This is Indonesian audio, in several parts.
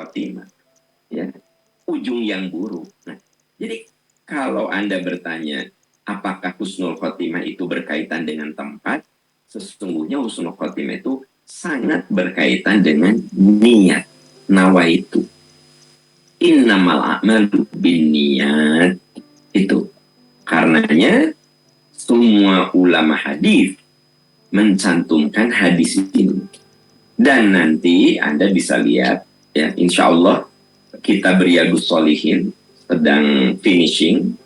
khotimah, ya, ujung yang buruk. Nah, jadi kalau Anda bertanya apakah husnul khotimah itu berkaitan dengan tempat, sesungguhnya husnul khotimah itu sangat berkaitan dengan niat, nawaitu. Innamal a'malu binniyat, itu. Karenanya semua ulama hadis mencantumkan hadis ini. Dan nanti Anda bisa lihat, ya, insya Allah kita Riyadhus Shalihin sedang finishing,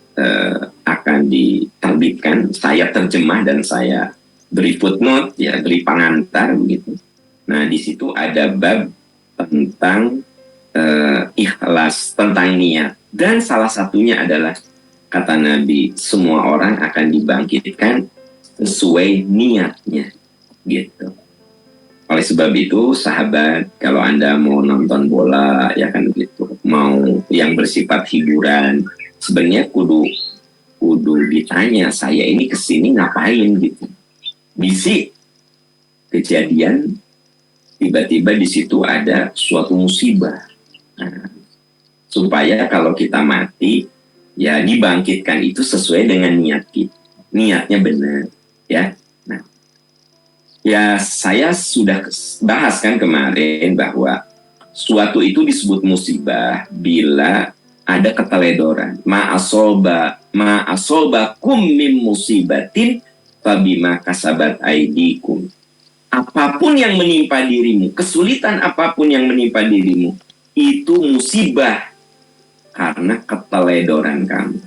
akan diterbitkan. Saya terjemah dan saya beri footnote, ya, beri pengantar begitu. Nah, di situ ada bab tentang ikhlas, tentang niat. Dan salah satunya adalah kata Nabi, semua orang akan dibangkitkan sesuai niatnya, gitu. Oleh sebab itu, sahabat, kalau Anda mau nonton bola, ya kan gitu, mau yang bersifat hiburan, sebenarnya kudu ditanya, saya ini kesini ngapain gitu. Bisi kejadian, tiba-tiba di situ ada suatu musibah. Nah, supaya kalau kita mati, ya dibangkitkan itu sesuai dengan niat kita. Niatnya benar, ya. Nah, ya, saya sudah bahas kan kemarin bahwa suatu itu disebut musibah bila ada keteledoran. Ma'asoba kum min musibatin fabima kasabat aidikum. Apapun yang menimpa dirimu, kesulitan apapun yang menimpa dirimu, itu musibah karena keteledoran kamu.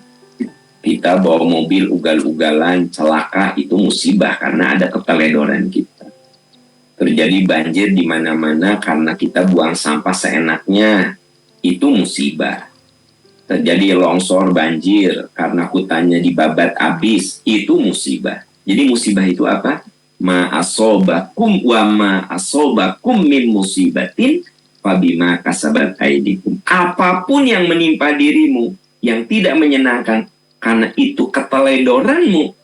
Kita bawa mobil ugal-ugalan, celaka, itu musibah karena ada keteledoran kita. Terjadi banjir di mana-mana karena kita buang sampah seenaknya, itu musibah. Terjadi longsor, banjir karena hutannya dibabat habis, itu musibah. Jadi musibah itu apa? Ma'asobakum wa ma'asobakum min musibatin fabima kasabat aidikum. Apapun yang menimpa dirimu yang tidak menyenangkan, karena itu keteledoranmu,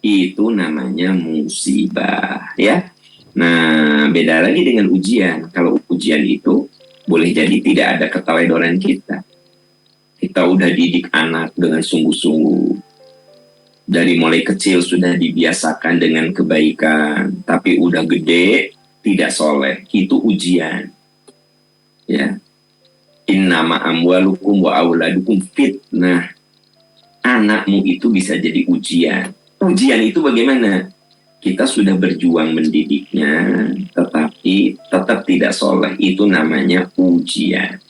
itu namanya musibah, ya. Nah, beda lagi dengan ujian. Kalau ujian itu boleh jadi tidak ada keteledoran kita. Kita udah didik anak dengan sungguh-sungguh. Dari mulai kecil sudah dibiasakan dengan kebaikan, tapi udah gede tidak soleh. Itu ujian, ya. Innama amwalukum wa auladukum fitnah. Anakmu itu bisa jadi ujian. Ujian itu bagaimana? Kita sudah berjuang mendidiknya, tetapi tetap tidak soleh. Itu namanya ujian.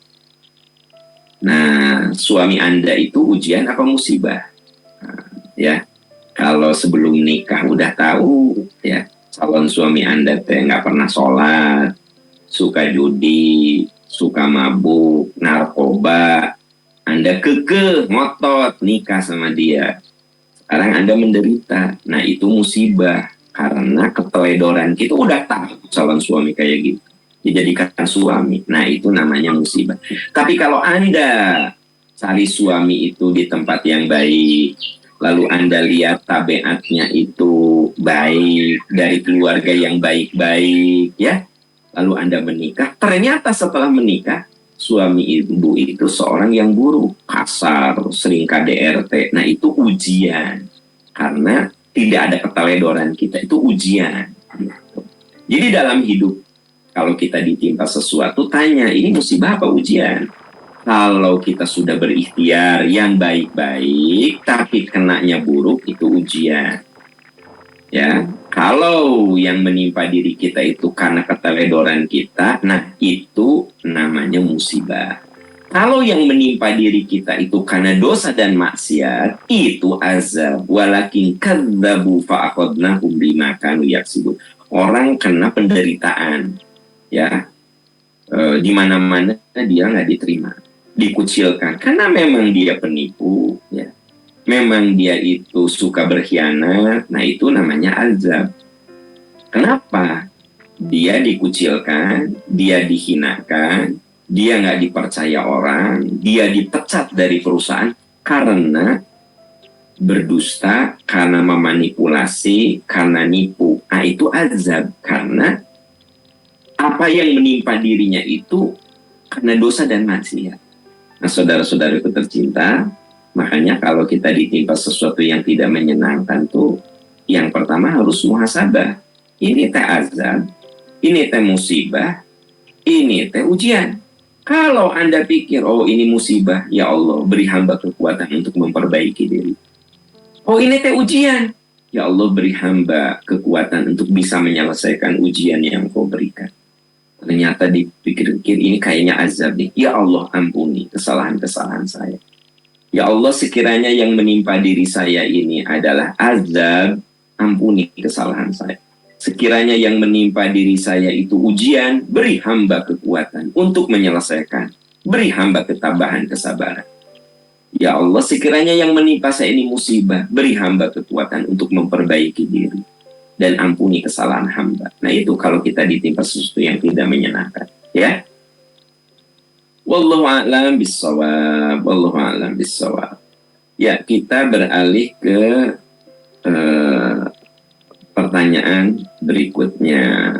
Nah, suami Anda itu ujian apa musibah? Nah, ya, kalau sebelum nikah udah tahu, ya, calon suami Anda nggak pernah sholat, suka judi, suka mabuk, narkoba, Anda kekeh, ngotot, nikah sama dia. Sekarang Anda menderita. Nah, itu musibah. Karena keteledoran kita udah tahu calon suami kayak gitu. Dijadikan suami. Nah, itu namanya musibah. Tapi kalau Anda cari suami itu di tempat yang baik, lalu Anda lihat tabiatnya itu baik, dari keluarga yang baik-baik, ya, lalu Anda menikah, ternyata setelah menikah, suami ibu itu seorang yang buruk, kasar, sering KDRT. Nah, itu ujian. Karena tidak ada keteledoran kita, itu ujian. Jadi dalam hidup, kalau kita ditimpa sesuatu, tanya, ini musibah apa ujian? Kalau kita sudah berikhtiar yang baik-baik, tapi kenanya buruk, itu ujian. Ya, kalau yang menimpa diri kita itu karena keteledoran kita, nah itu namanya musibah. Kalau yang menimpa diri kita itu karena dosa dan maksiat, itu azab. Walakin kadzabu fa'akhadnahum bima kanu yaksibun. Orang kena penderitaan, ya, di mana-mana dia nggak diterima, dikucilkan karena memang dia penipu, ya. Memang dia itu suka berkhianat, nah itu namanya azab. Kenapa? Dia dikucilkan, dia dihinakan, dia nggak dipercaya orang, dia dipecat dari perusahaan karena berdusta, karena memanipulasi, karena nipu. Nah, itu azab. Karena apa yang menimpa dirinya itu karena dosa dan maksiat. Nah, saudara-saudaraku tercinta, makanya kalau kita ditimpa sesuatu yang tidak menyenangkan tuh, yang pertama harus muhasabah. Ini teh azab, ini teh musibah, ini teh ujian. Kalau Anda pikir, oh ini musibah, ya Allah beri hamba kekuatan untuk memperbaiki diri. Oh ini teh ujian, ya Allah beri hamba kekuatan untuk bisa menyelesaikan ujian yang kau berikan. Ternyata dipikir-pikir ini kayaknya azab nih. Ya Allah ampuni kesalahan-kesalahan saya. Ya Allah sekiranya yang menimpa diri saya ini adalah azab, ampuni kesalahan saya. Sekiranya yang menimpa diri saya itu ujian, beri hamba kekuatan untuk menyelesaikan. Beri hamba ketabahan, kesabaran. Ya Allah sekiranya yang menimpa saya ini musibah, beri hamba kekuatan untuk memperbaiki diri. Dan ampuni kesalahan hamba. Nah itu kalau kita ditimpa sesuatu yang tidak menyenangkan. Ya. Wallahu a'lam bissawab. Wallahu a'lam bissawab. Ya, kita beralih ke pertanyaan berikutnya.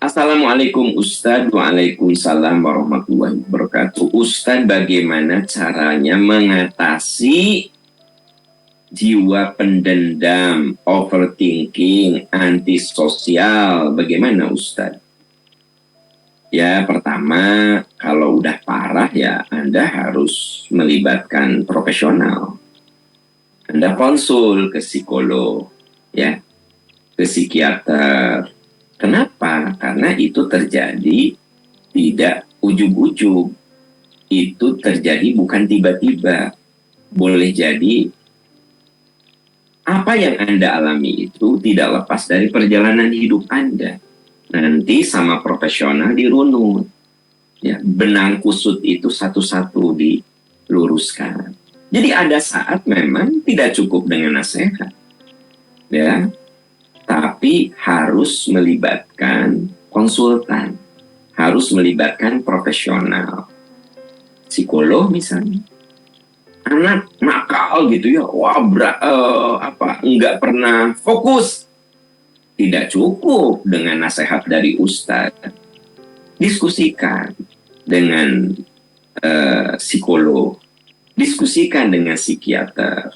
Assalamualaikum Ustadz. Waalaikumsalam warahmatullahi wabarakatuh. Ustadz, bagaimana caranya mengatasi jiwa pendendam, overthinking, antisosial? Bagaimana Ustadz? Ya, pertama, kalau udah parah ya Anda harus melibatkan profesional. Anda konsul ke psikolog, ya, ke psikiater. Kenapa? Karena itu terjadi tidak ujug-ujug. Itu terjadi bukan tiba-tiba. Boleh jadi apa yang Anda alami itu tidak lepas dari perjalanan hidup Anda. Nanti sama profesional dirunut. Ya, benang kusut itu satu-satu diluruskan. Jadi ada saat memang tidak cukup dengan nasihat, ya, tapi harus melibatkan konsultan, harus melibatkan profesional, psikolog misalnya. Anak nakal gitu ya, wah nggak pernah fokus. Tidak cukup dengan nasihat dari ustadz, diskusikan dengan psikolog. Diskusikan dengan psikiater.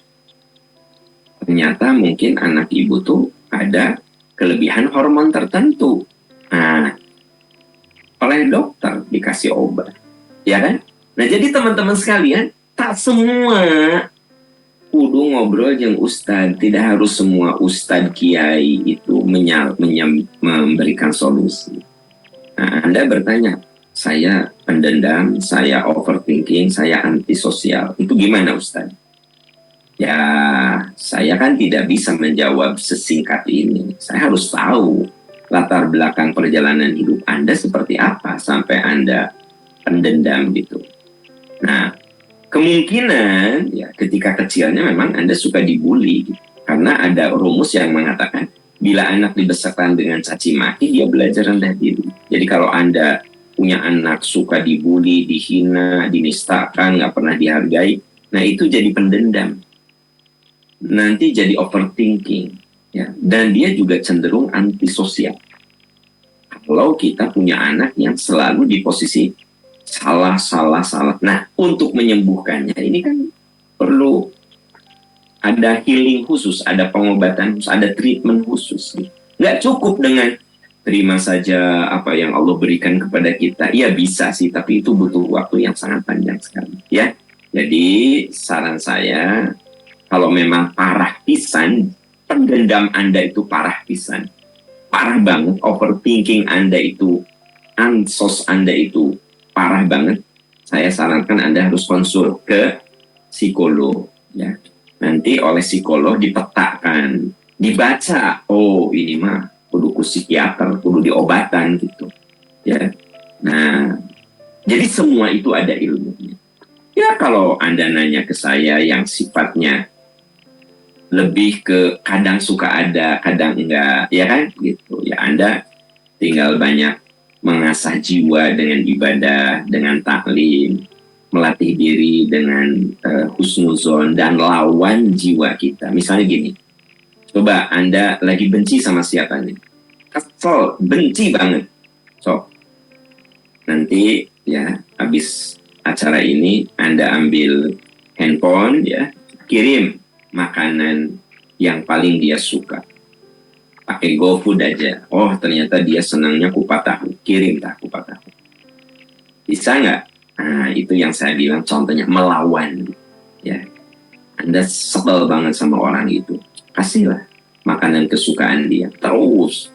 Ternyata mungkin anak ibu tuh ada kelebihan hormon tertentu. Nah, oleh dokter dikasih obat. Ya kan? Nah, jadi teman-teman sekalian, tak semua kudu ngobrol dengan ustadz. Tidak harus semua ustadz kiai itu memberikan solusi. Nah, Anda bertanya, saya pendendam, saya overthinking, saya antisosial. Itu gimana Ustaz? Ya, saya kan tidak bisa menjawab sesingkat ini. Saya harus tahu latar belakang perjalanan hidup Anda seperti apa sampai Anda pendendam gitu. Nah, kemungkinan ya ketika kecilnya memang Anda suka dibully gitu. Karena ada rumus yang mengatakan bila anak dibesarkan dengan caci maki, dia belajar rendah diri. Jadi kalau Anda punya anak suka dibully, dihina, dinistakan, nggak pernah dihargai, nah itu jadi pendendam. Nanti jadi overthinking, ya. Dan dia juga cenderung antisosial. Kalau kita punya anak yang selalu di posisi salah. Nah, untuk menyembuhkannya ini kan perlu ada healing khusus, ada pengobatan khusus, ada treatment khusus. Nggak cukup dengan terima saja apa yang Allah berikan kepada kita. Iya bisa sih, tapi itu butuh waktu yang sangat panjang sekali. Ya, jadi saran saya, kalau memang parah pisan, pendendam Anda itu parah pisan, parah banget, overthinking Anda itu, ansos Anda itu parah banget, saya sarankan Anda harus konsul ke psikolog. Ya, nanti oleh psikolog dipetakan, dibaca, oh ini mah kudu ke psikiater, kudu diobatan gitu. Ya. Nah, jadi semua itu ada ilmunya. Ya kalau Anda nanya ke saya yang sifatnya lebih ke kadang suka ada, kadang enggak, ya kan? Gitu. Ya Anda tinggal banyak mengasah jiwa dengan ibadah, dengan taklim, melatih diri dengan husnuzon dan lawan jiwa kita. Misalnya gini, coba Anda lagi benci sama siapa nih? Kesel, benci banget. So, Nanti ya habis acara ini Anda ambil handphone ya, kirim makanan yang paling dia suka. Pakai GoFood aja. Oh ternyata dia senangnya kupat tahu. Kirim kupat tahu. Bisa nggak? Nah itu yang saya bilang contohnya melawan. Ya, Anda sebel banget sama orang itu. Kasihlah makanan kesukaan dia. Terus.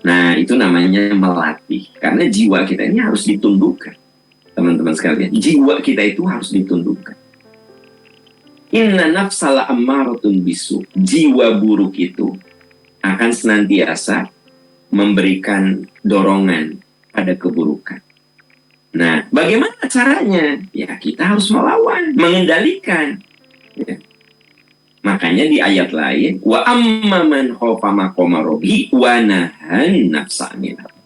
Nah itu namanya melatih. Karena jiwa kita ini harus ditundukkan. Teman-teman sekalian. Jiwa kita itu harus ditundukkan. Inna nafsala ammaratun bisu. Jiwa buruk itu akan senantiasa memberikan dorongan pada keburukan. Nah, bagaimana caranya? Ya, kita harus melawan, mengendalikan. Ya. Makanya di ayat lain, wa amma man khafa maqama rabbi wa nahan nafsa anil hawa.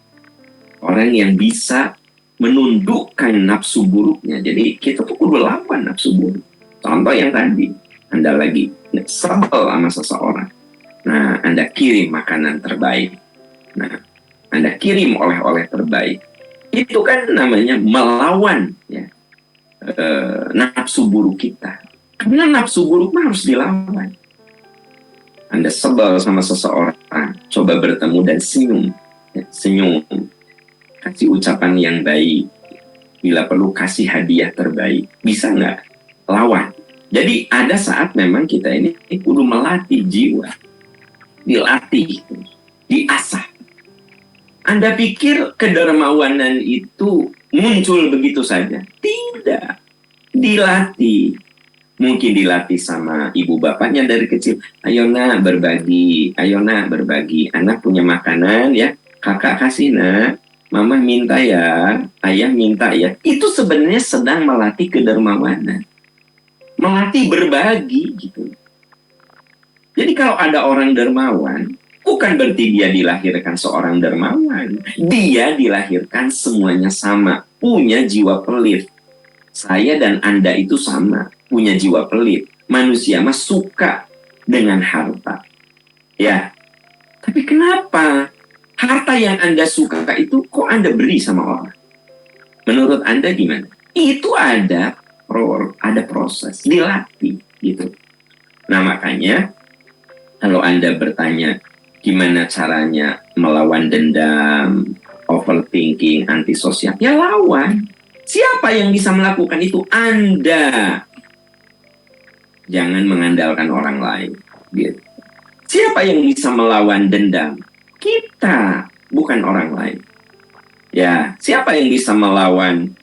Orang yang bisa menundukkan nafsu buruknya. Jadi kita tuh kudu lawan nafsu buruk. Contoh yang tadi, Anda lagi sebel sama seseorang. Nah, Anda kirim makanan terbaik. Nah, Anda kirim oleh-oleh terbaik. Itu kan namanya melawan ya, nafsu buruk kita. Karena nafsu buruk mah harus dilawan. Anda sebel sama seseorang, coba bertemu dan senyum. Ya, senyum. Kasih ucapan yang baik. Bila perlu kasih hadiah terbaik. Bisa nggak? Lawan. Jadi ada saat memang kita ini kudu melatih jiwa. Dilatih, diasah. Anda pikir kedermawanan itu muncul begitu saja? Tidak. Dilatih. Mungkin dilatih sama ibu bapaknya dari kecil. Ayo nak berbagi. Ayo nak berbagi. Anak punya makanan ya. Kakak kasih nak. Mama minta ya. Ayah minta ya. Itu sebenarnya sedang melatih kedermawanan. Melatih berbagi gitu. Jadi kalau ada orang dermawan, bukan berarti dia dilahirkan seorang dermawan. Dia dilahirkan semuanya sama, punya jiwa pelit. Saya dan Anda itu sama, punya jiwa pelit. Manusia mah suka dengan harta. Ya, tapi kenapa harta yang Anda suka itu kok Anda beri sama orang? Menurut Anda gimana? Itu ada proses, dilatih gitu. Nah makanya kalau Anda bertanya gimana caranya melawan dendam, overthinking, antisosial, ya lawan. Siapa yang bisa melakukan itu? Anda. Jangan mengandalkan orang lain. Gitu. Siapa yang bisa melawan dendam? Kita, bukan orang lain. Ya, siapa yang bisa melawan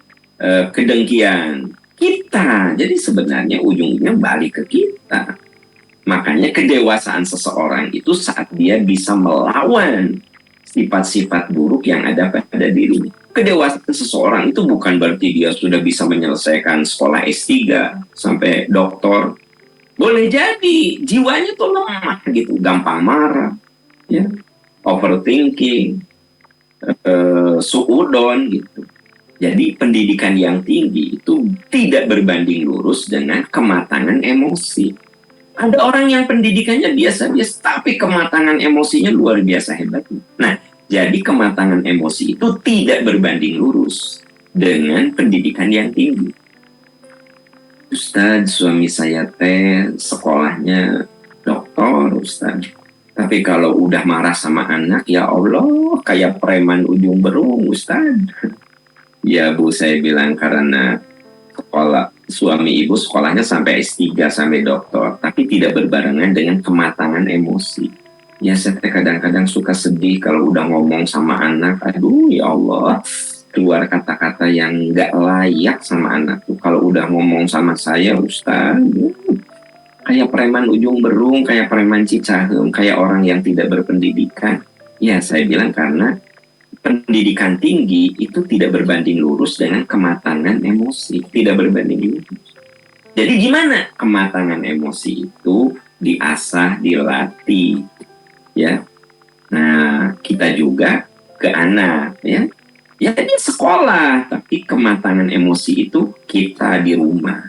kedengkian? Kita. Jadi sebenarnya ujungnya balik ke kita. Makanya kedewasaan seseorang itu saat dia bisa melawan sifat-sifat buruk yang ada pada dirinya. Kedewasaan seseorang itu bukan berarti dia sudah bisa menyelesaikan sekolah S3 sampai doktor. Boleh jadi jiwanya tuh lemah gitu, gampang marah, ya, overthinking, suudon gitu. Jadi pendidikan yang tinggi itu tidak berbanding lurus dengan kematangan emosi. Ada orang yang pendidikannya biasa-biasa, tapi kematangan emosinya luar biasa hebat. Nah, jadi kematangan emosi itu tidak berbanding lurus dengan pendidikan yang tinggi. Ustadz, suami saya sekolahnya doktor, Ustadz. Tapi kalau udah marah sama anak, ya Allah, kayak preman ujung berung, Ustadz. Ya Bu, saya bilang karena suami ibu sekolahnya sampai S3 sampai doktor, tapi tidak berbarengan dengan kematangan emosi. Ya saya kadang-kadang suka sedih kalau udah ngomong sama anak, aduh ya Allah, keluar kata-kata yang gak layak sama anak tuh. Kalau udah ngomong sama saya, Ustaz, kayak preman ujung berung, kayak preman Cicahem, kayak orang yang tidak berpendidikan. Ya saya bilang karena pendidikan tinggi itu tidak berbanding lurus dengan kematangan emosi, tidak berbanding lurus. Jadi gimana kematangan emosi itu diasah, dilatih, ya. Nah kita juga ke anak, ya. Ya dia sekolah, tapi kematangan emosi itu kita di rumah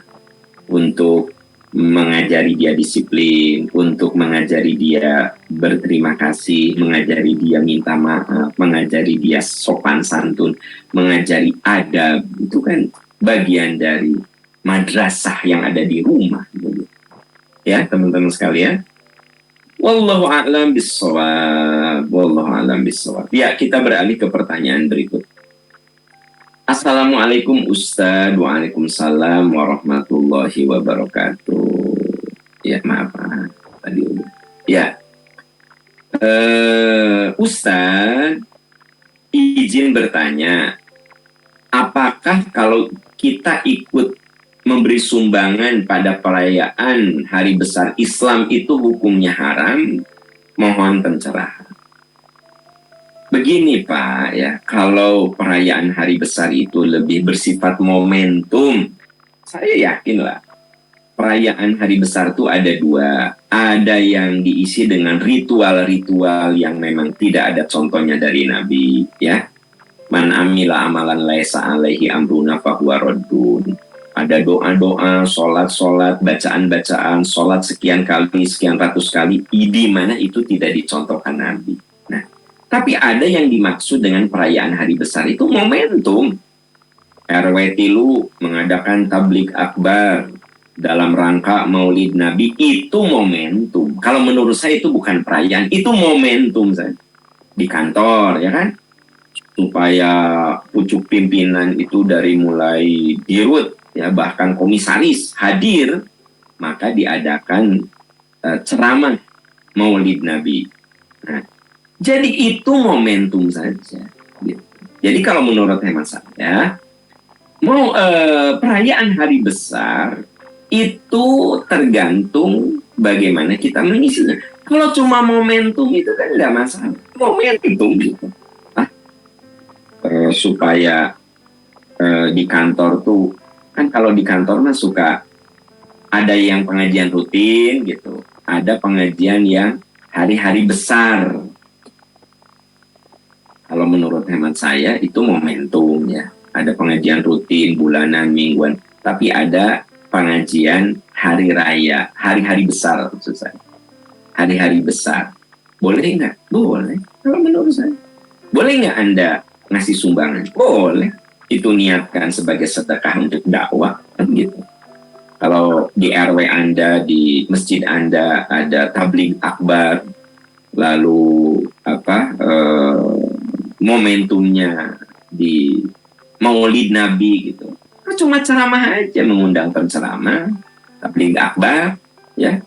untuk mengajari dia disiplin, untuk mengajari dia berterima kasih, mengajari dia minta maaf, mengajari dia sopan santun, mengajari adab. Itu kan bagian dari madrasah yang ada di rumah. Ya, teman-teman sekalian. Wallahu a'lam bissawab. Wallahu a'lam bissawab. Ya, kita beralih ke pertanyaan berikut. Assalamualaikum Ustaz. Waalaikumsalam warahmatullahi wabarakatuh. Ya, maaf. Tadi udah. Ya. Ustaz, izin bertanya. Apakah kalau kita ikut memberi sumbangan pada perayaan hari besar Islam itu hukumnya haram? Mohon pencerahan. Begini Pak, ya, kalau perayaan hari besar itu lebih bersifat momentum, saya yakin lah perayaan hari besar itu ada dua. Ada yang diisi dengan ritual-ritual yang memang tidak ada contohnya dari Nabi, ya. Man amila amalan laisa alaihi amruna fahuwa raddun. Ada doa-doa, sholat-sholat, bacaan-bacaan, sholat sekian kali, sekian ratus kali, di mana itu tidak dicontohkan Nabi. Nah, tapi ada yang dimaksud dengan perayaan hari besar itu momentum. RW Tilu mengadakan tablik akbar dalam rangka Maulid Nabi, itu momentum. Kalau menurut saya itu bukan perayaan, itu momentum saja. Di kantor, ya kan? Supaya pucuk pimpinan itu dari mulai dirut, ya bahkan komisaris hadir, maka diadakan ceramah Maulid Nabi. Nah, jadi itu momentum saja. Gitu. Jadi kalau menurut hemat saya, perayaan hari besar itu tergantung bagaimana kita mengisinya. Kalau cuma momentum itu kan nggak masalah. Momentum gitu. Supaya di kantor tuh, kan kalau di kantor mah suka ada yang pengajian rutin gitu. Ada pengajian yang hari-hari besar. Kalau menurut hemat saya itu momentum ya. Ada pengajian rutin, bulanan, mingguan. Tapi ada pengajian hari raya, hari-hari besar maksud saya. Hari-hari besar. Boleh nggak? Boleh. Kalau menurut saya. Boleh nggak Anda ngasih sumbangan? Boleh. Itu niatkan sebagai sedekah untuk dakwah. Kan gitu. Kalau di RW Anda, di masjid Anda ada tabligh akbar, lalu momentumnya di Maulid Nabi gitu. Cuma ceramah aja, mengundang penceramah, tabligh akbar, ya.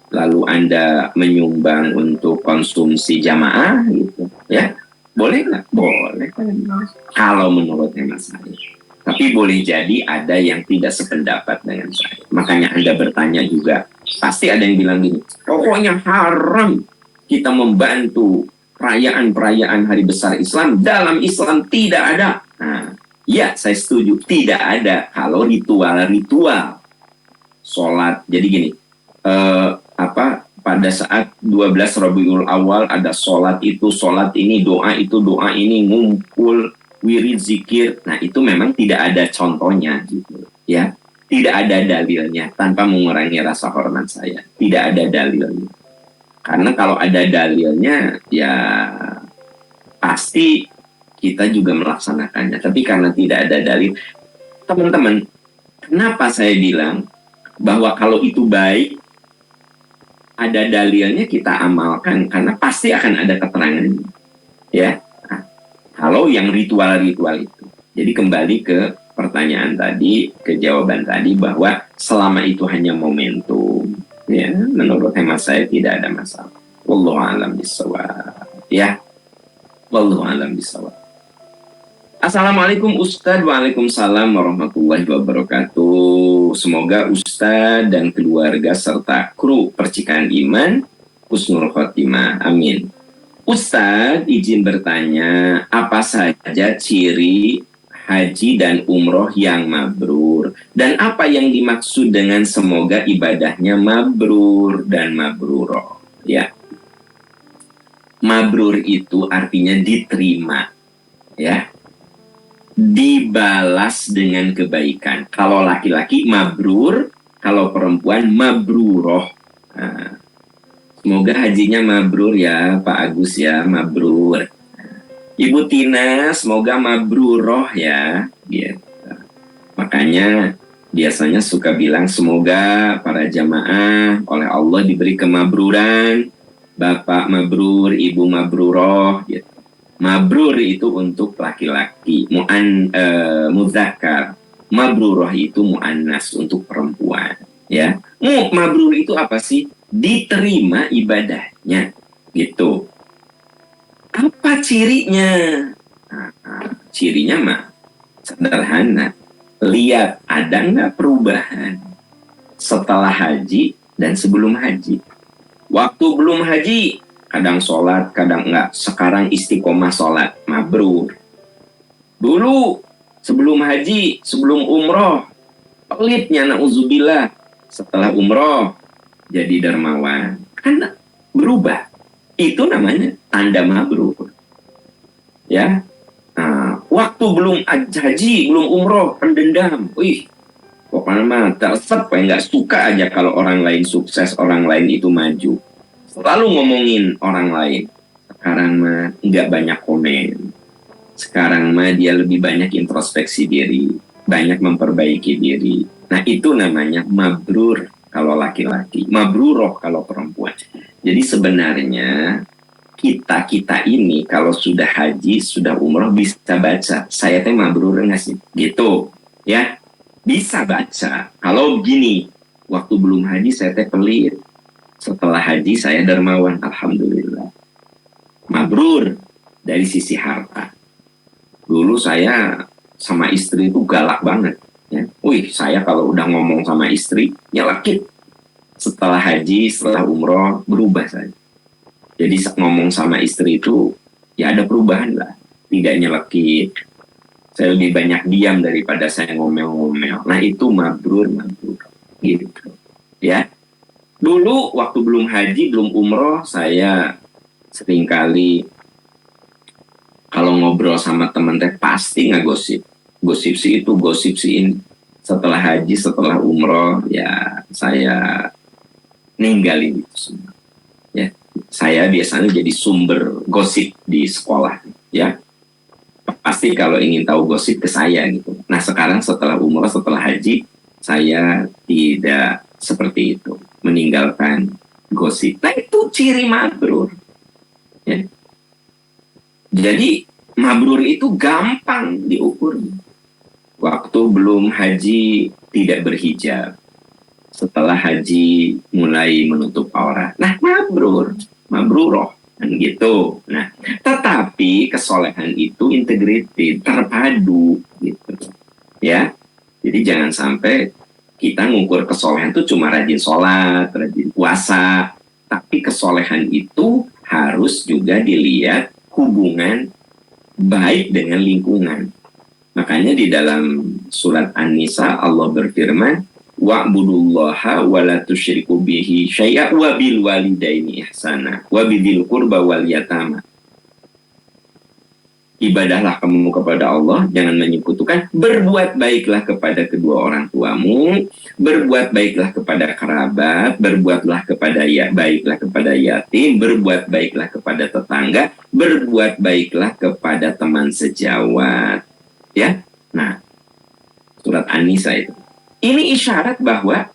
Lalu Anda menyumbang untuk konsumsi jamaah gitu, ya. Boleh nggak? Boleh. Kalau menurut hemat saya. Tapi boleh jadi ada yang tidak sependapat dengan saya. Makanya Anda bertanya juga. Pasti ada yang bilang gini, pokoknya haram kita membantu perayaan-perayaan hari besar Islam. Dalam Islam tidak ada. Nah, ya saya setuju. Tidak ada kalau ritual-ritual. Sholat. Jadi gini, pada saat 12 Rabiul Awal ada sholat itu, sholat ini, doa itu, doa ini, ngumpul, wirid, zikir. Nah itu memang tidak ada contohnya gitu ya. Tidak ada dalilnya, tanpa mengurangi rasa hormat saya. Tidak ada dalilnya. Karena kalau ada dalilnya ya pasti kita juga melaksanakannya. Tapi karena tidak ada dalil, teman-teman, kenapa saya bilang bahwa kalau itu baik, ada dalilnya kita amalkan, karena pasti akan ada keterangannya. Ya. Nah, kalau yang ritual-ritual itu. Jadi kembali ke pertanyaan tadi, ke jawaban tadi bahwa selama itu hanya momentum, ya, menurut hemat saya tidak ada masalah. Wallahu a'lam bishawab. Ya. Wallahu a'lam bishawab. Assalamualaikum Ustadz. Waalaikumsalam warahmatullahi wabarakatuh. Semoga Ustadz dan keluarga serta kru Percikan Iman husnul khotimah. Amin. Ustadz, izin bertanya, apa saja ciri haji dan umroh yang mabrur? Dan apa yang dimaksud dengan semoga ibadahnya mabrur dan mabruroh? Ya. Mabrur itu artinya diterima. Ya. Dibalas dengan kebaikan. Kalau laki-laki mabrur, Kalau perempuan mabruroh. Nah, semoga hajinya mabrur ya Pak Agus ya, mabrur. Ibu Tina, semoga mabruroh ya. Gitu. Makanya biasanya suka bilang semoga para jamaah oleh Allah diberi kemabruran, Bapak mabrur, Ibu mabruroh gitu. Mabrur itu untuk laki-laki, muzakkar. Mabruroh itu muannas untuk perempuan, ya. Mabrur itu apa sih? Diterima ibadahnya, gitu. Apa cirinya? Nah, cirinya mah sederhana. Lihat ada nggak perubahan setelah haji dan sebelum haji. Waktu belum haji, kadang sholat, kadang enggak. Sekarang istiqomah sholat, mabrur. Dulu, sebelum haji, sebelum umroh, pelitnya na'udzubillah. Setelah umroh, jadi dermawan. Kan berubah. Itu namanya tanda mabrur. Ya, nah, waktu belum haji, belum umroh, pendendam. Wih, pokoknya mah tersep, nggak suka aja kalau orang lain sukses, orang lain itu maju. Selalu ngomongin orang lain. Sekarang mah nggak banyak komen. Sekarang mah dia lebih banyak introspeksi diri, banyak memperbaiki diri. Nah itu namanya mabrur kalau laki-laki, mabruroh kalau perempuan. Jadi sebenarnya kita ini kalau sudah haji, sudah umroh bisa baca. Saya teh mabrur nggak sih? Gitu, ya. Bisa baca. Kalau gini, waktu belum haji saya teh pelit. Setelah haji saya dermawan, alhamdulillah. Mabrur dari sisi harta. Dulu saya sama istri itu galak banget. Ya. Wih, saya kalau udah ngomong sama istri, nyelekit. Setelah haji, setelah umroh, berubah saya. Jadi ngomong sama istri itu, ya ada perubahan lah. Tidak nyelekit. Saya lebih banyak diam daripada saya ngomel-ngomel. Nah itu mabrur. Gitu. Ya. Dulu waktu belum haji, belum umroh, saya seringkali kalau ngobrol sama temen teh pasti nggak gosip. Gosip sih itu, gosip sih ini. Setelah haji, setelah umroh, ya saya ninggalin itu semua. Ya, saya biasanya jadi sumber gosip di sekolah. Ya, pasti kalau ingin tahu gosip ke saya gitu. Nah sekarang setelah umroh, setelah haji, saya tidak seperti itu, meninggalkan gosip. Nah itu ciri mabrur. Ya. Jadi mabrur itu gampang diukur. Waktu belum haji tidak berhijab. Setelah haji mulai menutup aurat. Nah mabruroh. Kan gitu. Nah, tetapi kesolehan itu integrated, terpadu gitu. Ya. Jadi jangan sampai kita ngukur kesolehan itu cuma rajin sholat, rajin puasa. Tapi kesolehan itu harus juga dilihat hubungan baik dengan lingkungan. Makanya di dalam surat An-Nisa Allah berfirman, wa'budullaha wa la tusyriku bihi syai'a wa bil walidaini ihsana wa bidzil qurba wal yatama. Ibadahlah kamu kepada Allah, jangan menyekutukan, berbuat baiklah kepada kedua orang tuamu, berbuat baiklah kepada kerabat, berbuatlah kepada baiklah kepada yatim, berbuat baiklah kepada tetangga, berbuat baiklah kepada teman sejawat. Ya. Nah, surat An-Nisa itu. Ini isyarat bahwa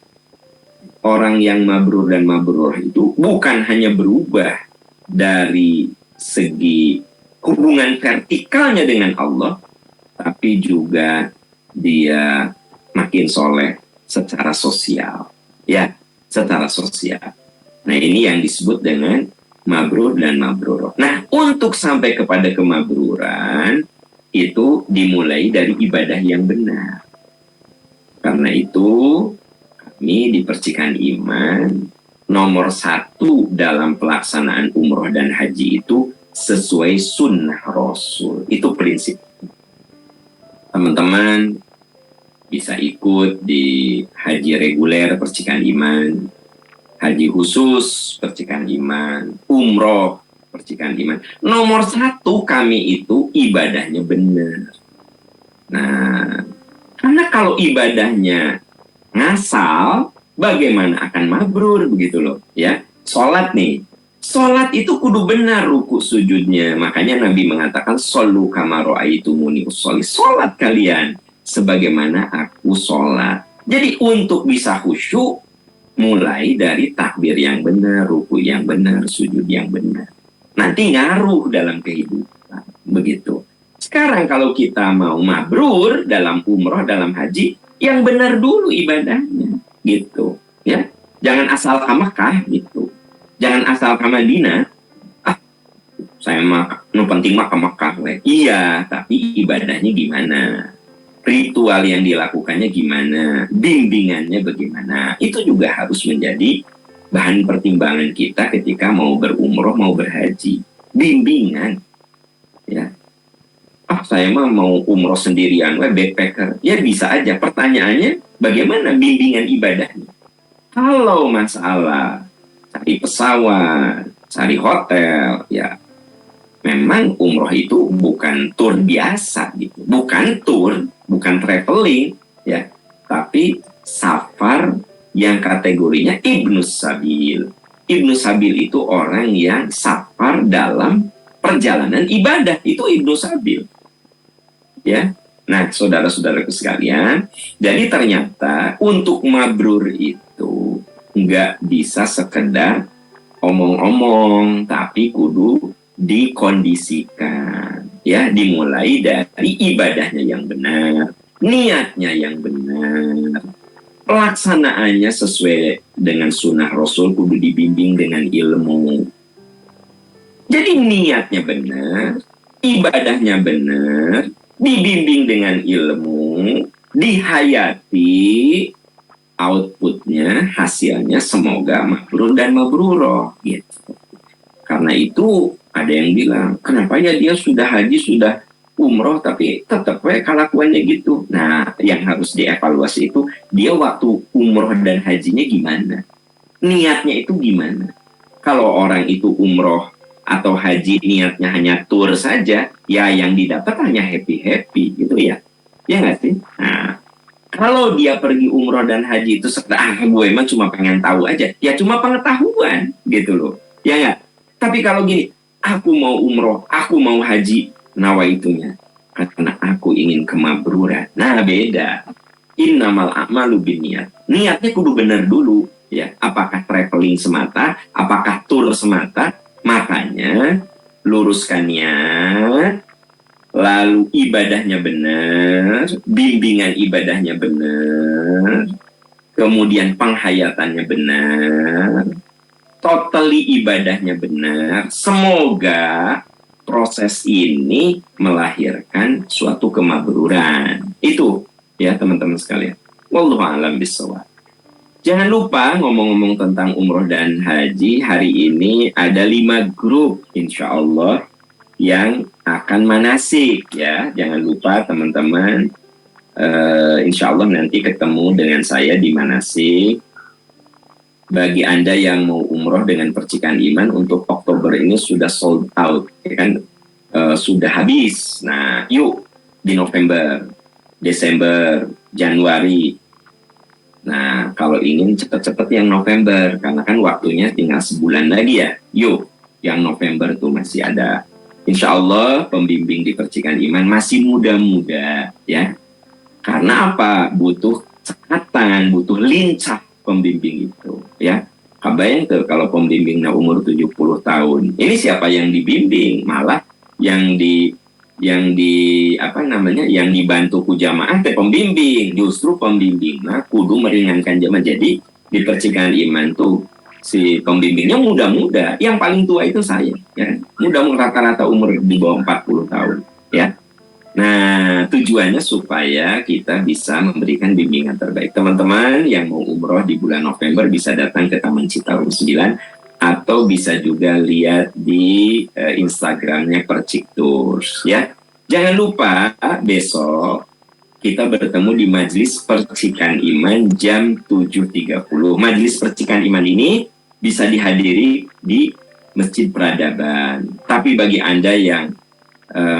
orang yang mabrur dan mabruroh itu bukan hanya berubah dari segi hubungan vertikalnya dengan Allah, tapi juga dia makin soleh secara sosial. Ya, secara sosial. Nah, ini yang disebut dengan mabrur dan mabruroh. Nah, untuk sampai kepada kemabruran, itu dimulai dari ibadah yang benar. Karena itu, kami di Percikan Iman, nomor 1 dalam pelaksanaan umroh dan haji itu sesuai sunnah Rasul. Itu prinsip. Teman-teman bisa ikut di haji reguler Percikan Iman, haji khusus Percikan Iman, umroh Percikan Iman. Nomor 1 kami itu ibadahnya benar. Nah, karena kalau ibadahnya ngasal, bagaimana akan mabrur begitu loh ya. Sholat nih, sholat itu kudu benar ruku sujudnya. Makanya Nabi mengatakan shollu kama ra'aitumuni usolli. Sholat kalian sebagaimana aku sholat. Jadi untuk bisa khusyuk, mulai dari takbir yang benar, ruku yang benar, sujud yang benar. Nanti ngaruh dalam kehidupan. Begitu. Sekarang kalau kita mau mabrur dalam umroh, dalam haji, yang benar dulu ibadahnya. Gitu. Ya. Jangan asal ke Mekah gitu. Jangan asal ke Madinah. Ah, saya mah nu penting mah ke Mekah. Iya, tapi ibadahnya gimana? Ritual yang dilakukannya gimana, bimbingannya bagaimana, itu juga harus menjadi bahan pertimbangan kita ketika mau berumroh, mau berhaji. Bimbingan, ya. Saya mah mau umroh sendirian, backpacker. Ya bisa aja. Pertanyaannya, bagaimana bimbingan ibadahnya? Kalau masalah cari pesawat, cari hotel, ya memang umroh itu bukan tur biasa gitu, bukan tur, bukan traveling ya, tapi safar yang kategorinya Ibnu Sabil. Ibnu Sabil itu orang yang safar dalam perjalanan ibadah, itu Ibnu Sabil ya. Nah, saudara-saudaraku sekalian, jadi ternyata untuk mabrur itu nggak bisa sekedar omong-omong, tapi kudu dikondisikan ya, dimulai dari ibadahnya yang benar, niatnya yang benar, pelaksanaannya sesuai dengan sunnah Rasul, kudu dibimbing dengan ilmu. Jadi niatnya benar, ibadahnya benar, dibimbing dengan ilmu, dihayati, outputnya, hasilnya semoga mabrur dan mabruroh gitu. Karena itu ada yang bilang, kenapa ya dia sudah haji, sudah umroh, tapi tetap kelakuannya gitu. Nah, yang harus dievaluasi itu, dia waktu umroh dan hajinya gimana? Niatnya itu gimana? Kalau orang itu umroh atau haji niatnya hanya tur saja, ya yang didapat hanya happy-happy gitu ya. Ya nggak sih? Nah, kalau dia pergi umroh dan haji itu sekedar, gue emang cuma pengen tahu aja, ya cuma pengetahuan gitu loh. Ya nggak? Tapi kalau gini, aku mau umroh, aku mau haji, nawaitunya karena aku ingin kemabruran. Nah, beda. Innamal a'malu binniyat. Niatnya kudu benar dulu, ya. Apakah traveling semata, apakah tur semata? Makanya luruskan niat, lalu ibadahnya benar, bimbingan ibadahnya benar, kemudian penghayatannya benar, totally ibadahnya benar. Semoga proses ini melahirkan suatu kemabruran. Itu ya teman-teman sekalian. Wallahu a'lam bishawab. Jangan lupa ngomong-ngomong tentang umroh dan haji, hari ini ada 5 grup insya Allah yang akan manasik ya. Jangan lupa teman-teman, insya Allah nanti ketemu dengan saya di manasik. Bagi Anda yang mau umroh dengan percikan iman, untuk Oktober ini sudah sold out, ya kan? Sudah habis. Nah, yuk di November, Desember, Januari. Nah, kalau ingin cepet-cepet yang November, karena kan waktunya tinggal sebulan lagi ya. Yuk, yang November tuh masih ada. Insya Allah pembimbing di percikan iman masih muda-muda ya. Karena apa? Butuh cekatan, butuh lincah pembimbing itu ya. Kabayang tuh kalau pembimbingnya umur 70 tahun. Ini siapa yang dibimbing? Malah yang yang dibantu ku jamaah teh pembimbing, justru pembimbing kudu meringankan jamaah. Jadi di percikan iman tuh si pembimbingnya muda-muda, yang paling tua itu saya ya. Muda rata-rata umur di bawah 40 tahun ya. Nah, tujuannya supaya kita bisa memberikan bimbingan terbaik. Teman-teman yang mau umroh di bulan November bisa datang ke Taman Citarum 9 atau bisa juga lihat di Instagramnya Percik Tours ya. Jangan lupa besok kita bertemu di Majelis Percikan Iman jam 7.30. Majelis Percikan Iman ini bisa dihadiri di Masjid Peradaban. Tapi bagi Anda yang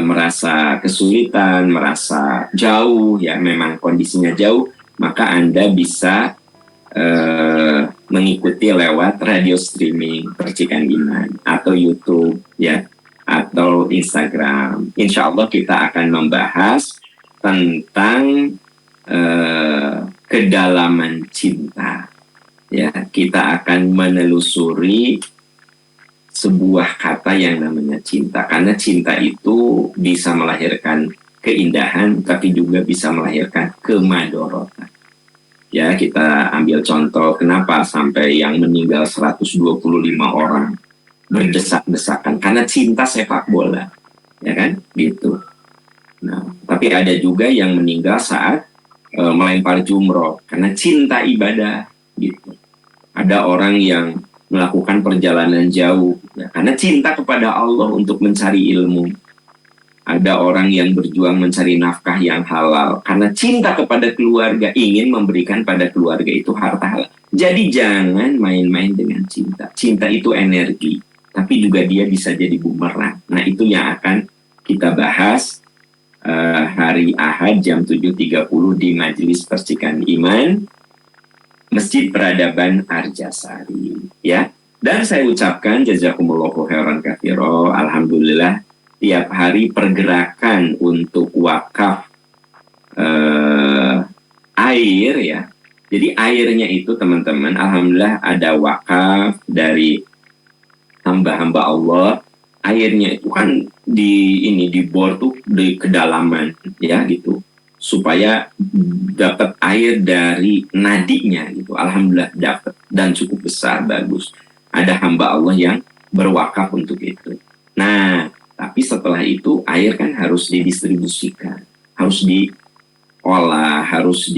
merasa kesulitan, merasa jauh, ya memang kondisinya jauh, maka Anda bisa mengikuti lewat radio streaming Percikan Iman atau YouTube ya, atau Instagram. Insya Allah kita akan membahas tentang kedalaman cinta. Ya, kita akan menelusuri sebuah kata yang namanya cinta, karena cinta itu bisa melahirkan keindahan, tapi juga bisa melahirkan kemadorotan. Ya, kita ambil contoh kenapa sampai yang meninggal 125 orang berdesak-desakan karena cinta sepak bola, ya kan? Gitu. Nah, tapi ada juga yang meninggal saat melempar jumroh karena cinta ibadah, gitu. Ada orang yang melakukan perjalanan jauh ya, karena cinta kepada Allah untuk mencari ilmu. Ada orang yang berjuang mencari nafkah yang halal karena cinta kepada keluarga, ingin memberikan pada keluarga itu harta halal. Jadi jangan main-main dengan cinta. Cinta itu energi, tapi juga dia bisa jadi bumerang. Nah, itu yang akan kita bahas hari Ahad jam 7.30 di Majelis Percikan Iman, Masjid Peradaban Arjasari. Ya. Dan saya ucapkan jazakumullahu khairan katsira. Alhamdulillah, tiap hari pergerakan untuk wakaf air ya. Jadi airnya itu teman-teman, alhamdulillah ada wakaf dari hamba-hamba Allah. Airnya itu kan dibor tuh di kedalaman ya gitu, supaya dapat air dari nadinya gitu. Alhamdulillah dapat dan cukup besar, bagus. Ada hamba Allah yang berwakaf untuk itu. Nah, tapi setelah itu air kan harus didistribusikan, harus diolah, harus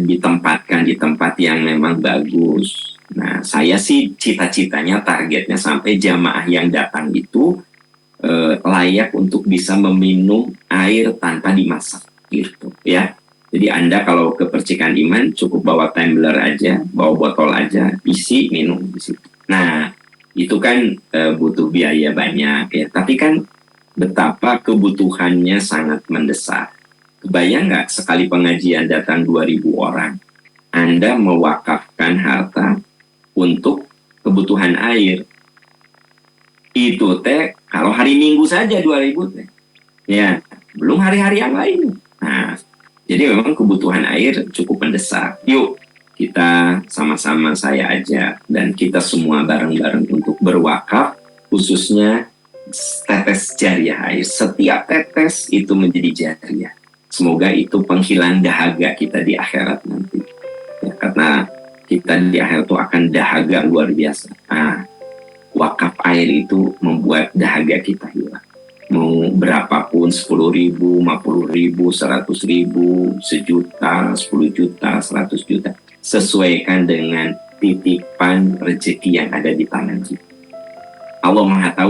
ditempatkan di tempat yang memang bagus. Nah, saya sih cita-citanya, targetnya sampai jamaah yang datang itu layak untuk bisa meminum air tanpa dimasak, gitu ya. Jadi Anda kalau ke Percikan Iman cukup bawa tumbler aja, bawa botol aja, isi, minum di situ. Nah, itu kan butuh biaya banyak ya, tapi kan betapa kebutuhannya sangat mendesak. Kebayang nggak sekali pengajian datang 2.000 orang, Anda mewakafkan harta untuk kebutuhan air. Itu teh kalau hari Minggu saja 2.000 teh. Ya, belum hari-hari yang lain. Nah, jadi memang kebutuhan air cukup mendesak. Yuk, kita sama-sama, saya aja dan kita semua bareng-bareng untuk berwakaf, khususnya tetes jariah air. Setiap tetes itu menjadi jariah. Semoga itu penghilang dahaga kita di akhirat nanti. Ya, karena kita di akhirat itu akan dahaga luar biasa. Nah, wakaf air itu membuat dahaga kita hilang. Mau berapapun, 10.000, 50.000, 100.000, sejuta, 10 juta, 100 juta, sesuaikan dengan titipan rezeki yang ada di tangan kita. Allah Maha Tahu